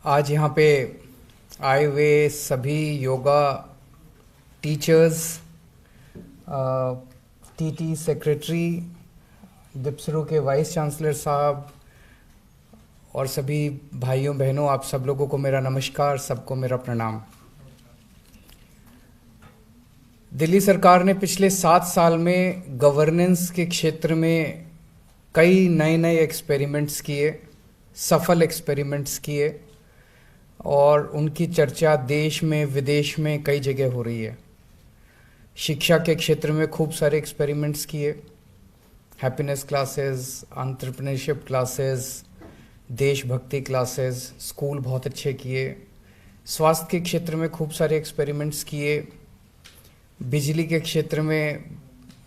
आज यहाँ पे आए हुए सभी योगा टीचर्स, टीटी सेक्रेटरी, डिप्सरो के वाइस चांसलर साहब और सभी भाइयों बहनों, आप सब लोगों को मेरा नमस्कार, सबको मेरा प्रणाम। दिल्ली सरकार ने पिछले 7 साल में गवर्नेंस के क्षेत्र में कई नए नए एक्सपेरिमेंट्स किए, सफल एक्सपेरिमेंट्स किए और उनकी चर्चा देश में विदेश में कई जगह हो रही है। शिक्षा के क्षेत्र में खूब सारे एक्सपेरिमेंट्स किए, हैप्पीनेस क्लासेस, एंटरप्रेन्योरशिप क्लासेस, देशभक्ति क्लासेस, स्कूल बहुत अच्छे किए। स्वास्थ्य के क्षेत्र में खूब सारे एक्सपेरिमेंट्स किए। बिजली के क्षेत्र में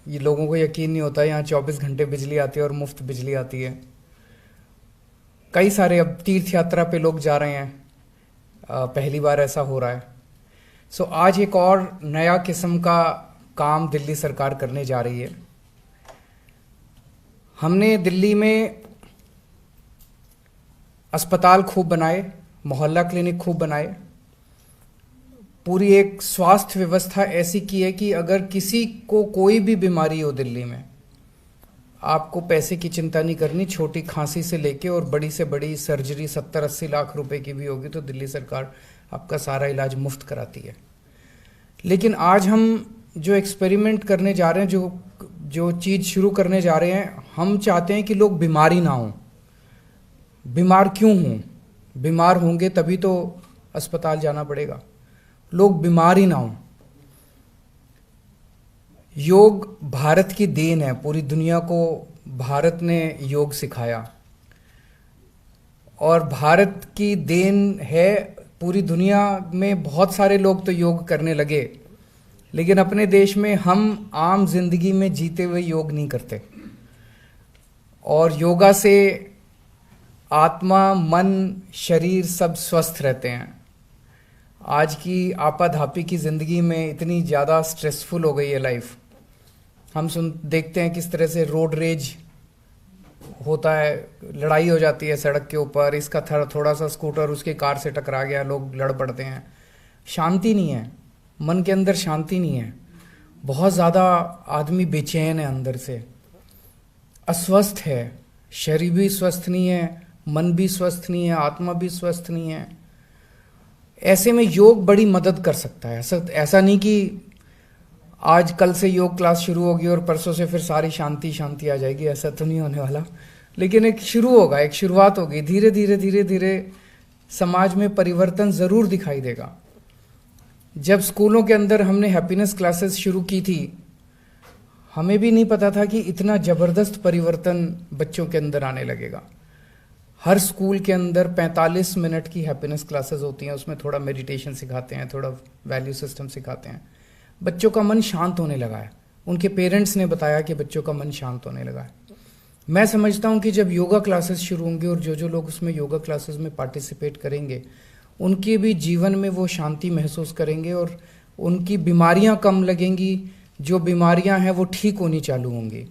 ये लोगों को यकीन नहीं होता, यहाँ 24 घंटे बिजली आती है और मुफ्त बिजली आती है। कई सारे, अब तीर्थ यात्रा पे लोग जा रहे हैं, पहली बार ऐसा हो रहा है। सो आज एक और नया किस्म का काम दिल्ली सरकार करने जा रही है। हमने दिल्ली में अस्पताल खूब बनाए, मोहल्ला क्लिनिक खूब बनाए, पूरी एक स्वास्थ्य व्यवस्था ऐसी की है कि अगर किसी को कोई भी बीमारी हो दिल्ली में, आपको पैसे की चिंता नहीं करनी। छोटी खांसी से लेके और बड़ी से बड़ी सर्जरी 70-80 लाख रुपए की भी होगी तो दिल्ली सरकार आपका सारा इलाज मुफ्त कराती है। लेकिन आज हम जो एक्सपेरिमेंट करने जा रहे हैं, जो चीज़ शुरू करने जा रहे हैं, हम चाहते हैं कि लोग बीमारी ना हों। बीमार क्यों हों? बीमार होंगे तभी तो अस्पताल जाना पड़ेगा। लोग बीमार ही ना हों। योग भारत की देन है, पूरी दुनिया को भारत ने योग सिखाया और भारत की देन है। पूरी दुनिया में बहुत सारे लोग तो योग करने लगे, लेकिन अपने देश में हम आम जिंदगी में जीते हुए योग नहीं करते। और योगा से आत्मा, मन, शरीर सब स्वस्थ रहते हैं। आज की आपाधापी की ज़िंदगी में इतनी ज़्यादा स्ट्रेसफुल हो गई है लाइफ। हम देखते हैं किस तरह से रोड रेज होता है, लड़ाई हो जाती है सड़क के ऊपर, इसका थोड़ा सा स्कूटर उसके कार से टकरा गया, लोग लड़ पड़ते हैं। शांति नहीं है, मन के अंदर शांति नहीं है। बहुत ज़्यादा आदमी बेचैन है, अंदर से अस्वस्थ है, शरीर भी स्वस्थ नहीं है, मन भी स्वस्थ नहीं है, आत्मा भी स्वस्थ नहीं है। ऐसे में योग बड़ी मदद कर सकता है। ऐसा नहीं कि आज कल से योग क्लास शुरू होगी और परसों से फिर सारी शांति शांति आ जाएगी, ऐसा तो नहीं होने वाला। लेकिन एक शुरू होगा, एक शुरुआत होगी। धीरे धीरे धीरे धीरे समाज में परिवर्तन ज़रूर दिखाई देगा। जब स्कूलों के अंदर हमने हैप्पीनेस क्लासेस शुरू की थी, हमें भी नहीं पता था कि इतना ज़बरदस्त परिवर्तन बच्चों के अंदर आने लगेगा। हर स्कूल के अंदर 45 मिनट की हैप्पीनेस क्लासेस होती हैं। उसमें थोड़ा मेडिटेशन सिखाते हैं, थोड़ा वैल्यू सिस्टम सिखाते हैं। बच्चों का मन शांत होने लगा है। उनके पेरेंट्स ने बताया कि बच्चों का मन शांत होने लगा है। मैं समझता हूँ कि जब योगा क्लासेस शुरू होंगे और जो लोग उसमें योगा क्लासेस में पार्टिसिपेट करेंगे, उनके भी जीवन में वो शांति महसूस करेंगे और उनकी बीमारियाँ कम लगेंगी। जो बीमारियाँ हैं वो ठीक होनी चालू होंगी।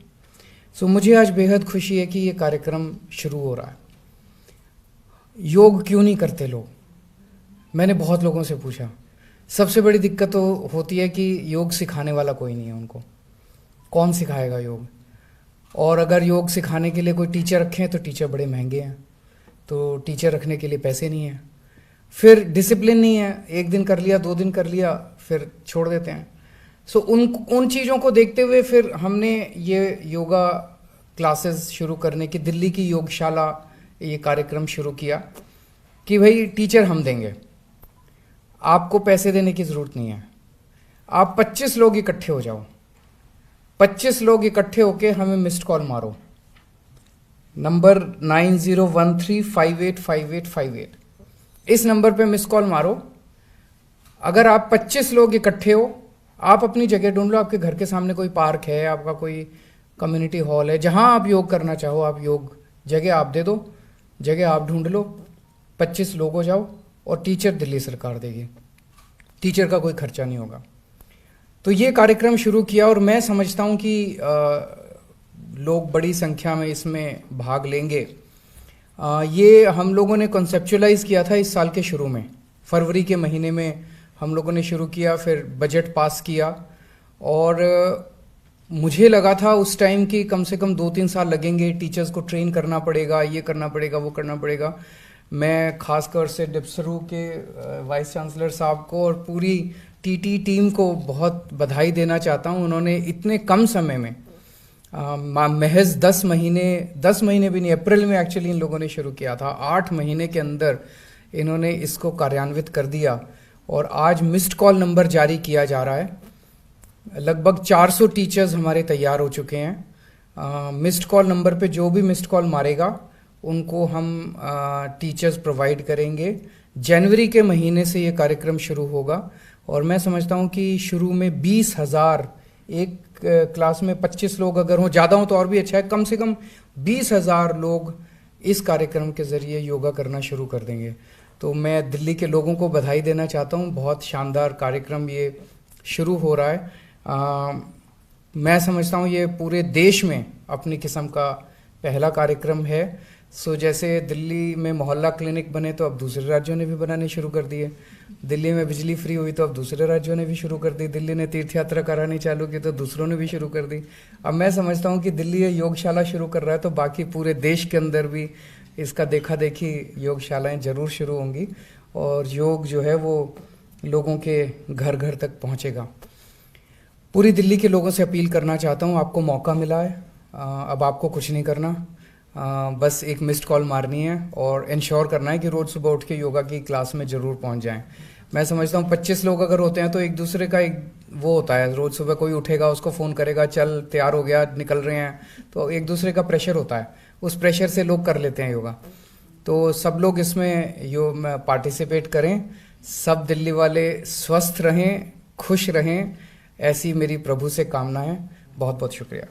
सो मुझे आज बेहद खुशी है कि ये कार्यक्रम शुरू हो रहा है। योग क्यों नहीं करते लोग? मैंने बहुत लोगों से पूछा। सबसे बड़ी दिक्कत तो होती है कि योग सिखाने वाला कोई नहीं है उनको। कौन सिखाएगा योग? और अगर योग सिखाने के लिए कोई टीचर रखें तो टीचर बड़े महंगे हैं, तो टीचर रखने के लिए पैसे नहीं हैं। फिर डिसिप्लिन नहीं है, 1 दिन कर लिया, 2 दिन कर लिया, फिर छोड़ देते हैं। सो उन चीज़ों को देखते हुए फिर हमने ये योगा क्लासेस शुरू करने की, दिल्ली की योगशाला, ये कार्यक्रम शुरू किया कि भाई टीचर हम देंगे, आपको पैसे देने की ज़रूरत नहीं है। आप 25 लोग इकट्ठे हो जाओ, 25 लोग इकट्ठे होके हमें मिस्ड कॉल मारो, नंबर 9013585858। इस नंबर पे मिस्ड कॉल मारो। अगर आप 25 लोग इकट्ठे हो, आप अपनी जगह ढूंढ लो। आपके घर के सामने कोई पार्क है, आपका कोई कम्युनिटी हॉल है, जहां आप योग करना चाहो, आप योग जगह आप दे दो, जगह आप ढूंढ लो, 25 लोग हो जाओ और टीचर दिल्ली सरकार देगी। टीचर का कोई खर्चा नहीं होगा। तो ये कार्यक्रम शुरू किया और मैं समझता हूँ कि लोग बड़ी संख्या में इसमें भाग लेंगे। ये हम लोगों ने कॉन्सेप्चुलाइज किया था इस साल के शुरू में, फरवरी के महीने में हम लोगों ने शुरू किया, फिर बजट पास किया। और मुझे लगा था उस टाइम कि कम से कम 2-3 साल लगेंगे, टीचर्स को ट्रेन करना पड़ेगा, ये करना पड़ेगा, वो करना पड़ेगा। मैं खासकर से डिप्सरू के वाइस चांसलर साहब को और पूरी टीटी टीम को बहुत बधाई देना चाहता हूँ। उन्होंने इतने कम समय में महज 10 महीने भी नहीं, अप्रैल में एक्चुअली इन लोगों ने शुरू किया था, 8 महीने के अंदर इन्होंने इसको कार्यान्वित कर दिया। और आज मिस्ड कॉल नंबर जारी किया जा रहा है, लगभग 400 टीचर्स हमारे तैयार हो चुके हैं। मिस्ड कॉल नंबर पे जो भी मिस्ड कॉल मारेगा उनको हम टीचर्स प्रोवाइड करेंगे। जनवरी के महीने से ये कार्यक्रम शुरू होगा और मैं समझता हूँ कि शुरू में 20,000, एक क्लास में 25 लोग अगर हों, ज़्यादा हो तो और भी अच्छा है, कम से कम 20,000 लोग इस कार्यक्रम के ज़रिए योगा करना शुरू कर देंगे। तो मैं दिल्ली के लोगों को बधाई देना चाहता हूँ, बहुत शानदार कार्यक्रम ये शुरू हो रहा है। मैं समझता हूँ ये पूरे देश में अपनी किस्म का पहला कार्यक्रम है। सो जैसे दिल्ली में मोहल्ला क्लिनिक बने तो अब दूसरे राज्यों ने भी बनाने शुरू कर दिए, दिल्ली में बिजली फ्री हुई तो अब दूसरे राज्यों ने भी शुरू कर दी, दिल्ली ने तीर्थ यात्रा करानी चालू की तो दूसरों ने भी शुरू कर दी। अब मैं समझता हूँ कि दिल्ली ये योगशाला शुरू कर रहा है तो बाकी पूरे देश के अंदर भी इसका देखा देखी योगशालाएं जरूर शुरू होंगी और योग जो है वो लोगों के घर घर तक पहुँचेगा। पूरी दिल्ली के लोगों से अपील करना चाहता हूँ, आपको मौका मिला है, अब आपको कुछ नहीं करना, बस एक मिस्ड कॉल मारनी है और इंश्योर करना है कि रोज़ सुबह उठ के योगा की क्लास में ज़रूर पहुंच जाएं। मैं समझता हूँ 25 लोग अगर होते हैं तो एक दूसरे का एक वो होता है, रोज़ सुबह कोई उठेगा उसको फ़ोन करेगा, चल तैयार हो गया, निकल रहे हैं, तो एक दूसरे का प्रेशर होता है, उस प्रेशर से लोग कर लेते हैं योगा। तो सब लोग इसमें पार्टिसिपेट करें, सब दिल्ली वाले स्वस्थ रहें, खुश रहें, ऐसी मेरी प्रभु से कामना है। बहुत बहुत शुक्रिया।